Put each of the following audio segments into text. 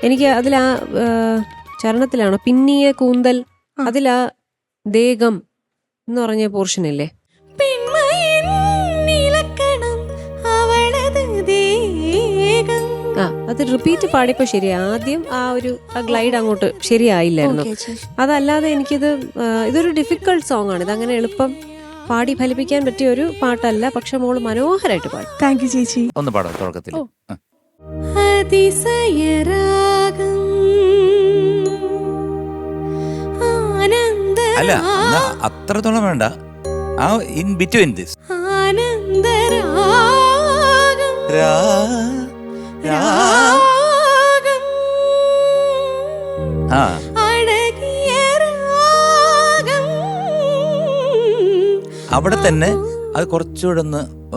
എനിക്ക് അതിലാ ചരണത്തിലാണോ പിന്നിയ കൂന്തൽ, അതിലാ ദേഹം എന്ന് പറഞ്ഞ പോർഷൻ ഇല്ലേ, അത് റിപ്പീറ്റ് പാടിയപ്പോ ശരിയാ. ആദ്യം ആ ഗ്ലൈഡ് അങ്ങോട്ട് ശരിയായില്ലായിരുന്നു. അതല്ലാതെ എനിക്കിത് ഇതൊരു ഡിഫിക്കൾട്ട് സോങ് ആണ്. ഇതങ്ങനെ എളുപ്പം പാടി ഫലിപ്പിക്കാൻ പറ്റിയ ഒരു പാട്ടല്ല. പക്ഷെ മോള് മനോഹരമായിട്ട് പാടി. താങ്ക് യു ചേച്ചി. ഒന്ന് പാടാം തുടക്കത്തിൽ. അല്ല അത്രത്തോളം വേണ്ട, ആ ഇൻ ബിറ്റ്വീൻ ദിസ്. അവിടെ തന്നെ അത് കുറച്ചുകൂടെ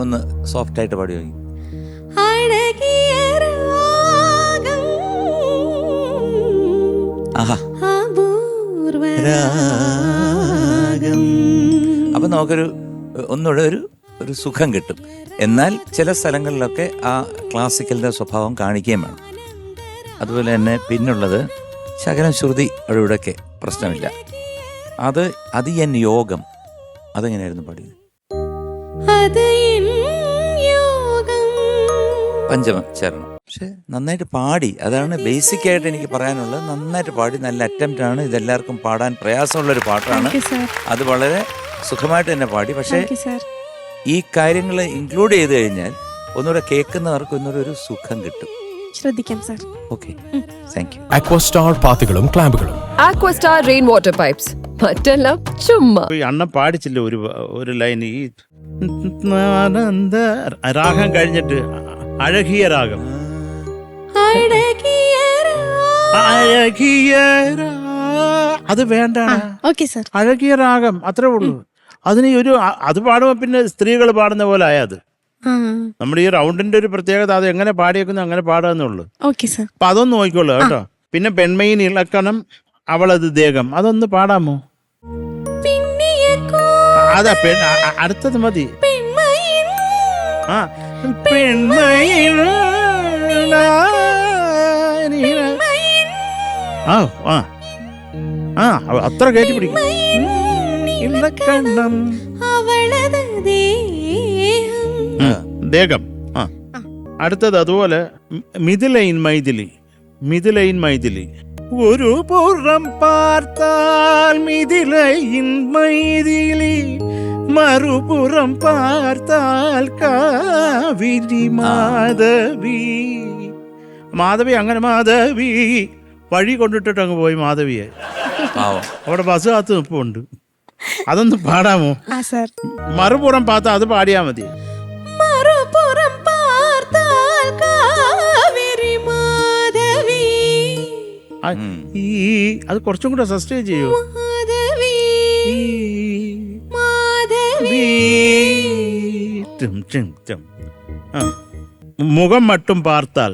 ഒന്ന് സോഫ്റ്റ് ആയിട്ട് പാടി നോക്കി. അപ്പൊ നമുക്കൊരു ഒന്നുകൂടെ ഒരു സുഖം കിട്ടും. എന്നാൽ ചില സ്ഥലങ്ങളിലൊക്കെ ആ ക്ലാസിക്കലിന്റെ സ്വഭാവം കാണിക്കുകയും വേണം. അതുപോലെ തന്നെ പിന്നുള്ളത് ശകലം ശ്രുതി അവിടെ ഇവിടെയൊക്കെ പ്രശ്നമില്ല. അത് എൻ യോഗം, അതെങ്ങനെയായിരുന്നു പാടിയത്? പഞ്ചമ ചരണം. പക്ഷെ നന്നായിട്ട് പാടി, അതാണ് ബേസിക് ആയിട്ട് എനിക്ക് പറയാനുള്ളത്. നന്നായിട്ട് പാടി, നല്ല അറ്റംപ്റ്റ് ആണ്. ഇതെല്ലാവർക്കും പാടാൻ പ്രയാസമുള്ളൊരു പാട്ടാണ്. അത് വളരെ സുഖമായിട്ട് തന്നെ പാടി. പക്ഷേ ഈ കാര്യങ്ങൾ ഇൻക്ലൂഡ് ചെയ്ത് കഴിഞ്ഞാൽ ഒന്നുകൂടെ കേൾക്കുന്നവർക്ക് ഒന്നുകൂടെ ഒരു സുഖം കിട്ടും. ശ്രദ്ധിക്കാം sir. Okay, thank you. Aquastar പാത്തുകളും ക്ലാമ്പുകളും, അക്വസ്റ്റാർ റെയിൻ വാട്ടർ പൈപ്സ്, മറ്റെല്ലാം ചുമ്മാ. അണ്ണൻ പാടിച്ചില്ല ഒരു ലൈൻ, ഈ രാഗം കഴിഞ്ഞിട്ട് അഴകിയ രാഗം, അത് വേണ്ട. Okay sir. അഴകിയ രാഗം അത്രേ ഉള്ളൂ. അതിന് അത് പാടുമ്പോൾ പിന്നെ സ്ത്രീകൾ പാടുന്ന പോലെ ആയത്. നമ്മുടെ ഈ റൗണ്ടിന്റെ ഒരു പ്രത്യേകത, അത് എങ്ങനെ പാടിയേക്കുന്നു അങ്ങനെ പാടാന്നുള്ളു. Okay sir. അപ്പൊ അതൊന്ന് നോക്കിക്കോളൂ കേട്ടോ. പിന്നെ പെൺമയിൽ ഇളക്കണം അവളത് ദേഹം, അതൊന്ന് പാടാമോ? അതാ അടുത്തത് മതി. ആ പെൺമയിൽ അത്ര കയറ്റി പിടിക്കും. ദേഹം. അടുത്തത് അതുപോലെ മിഥിലൈൻ മൈഥിലി. ഒരു പുറം പാർത്താൽ മിഥിലൈൻ മൈഥിലി, മറുപുറം പാർത്താൽ കാവിരി മാധവി. അങ്ങനെ മാധവി വഴി കൊണ്ടിട്ടിട്ട് അങ്ങ് പോയി മാധവിയെ. അവിടെ ബസ് കാത്ത് നിൽപ്പുണ്ട്. അതൊന്ന് പാടാമോ? മറുപുറം പാത്ത അത് പാടിയാ മതി. അത് കുറച്ചും കൂടെ സസ്റ്റെയിൻ ചെയ്യൂ. മുഖം മട്ടും പാർത്താൽ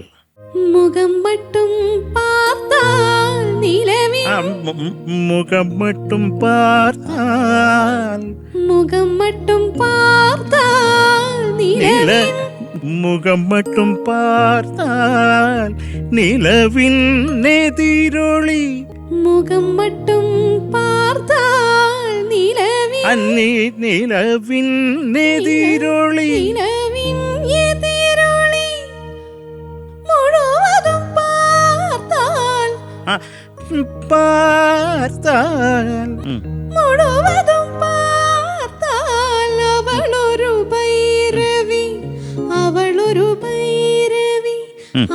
നിലവിൻ എതിരൊളി, നിലവിൻ എതിരൊളി പാർത്താൽ മുഴുവതും പാർത്താൽ അവളൊരു ഭൈരവി, അവളൊരു ഭൈരവി,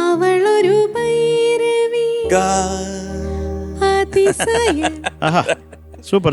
അവളൊരു ഭൈരവി. അതിശയ. സൂപ്പർ.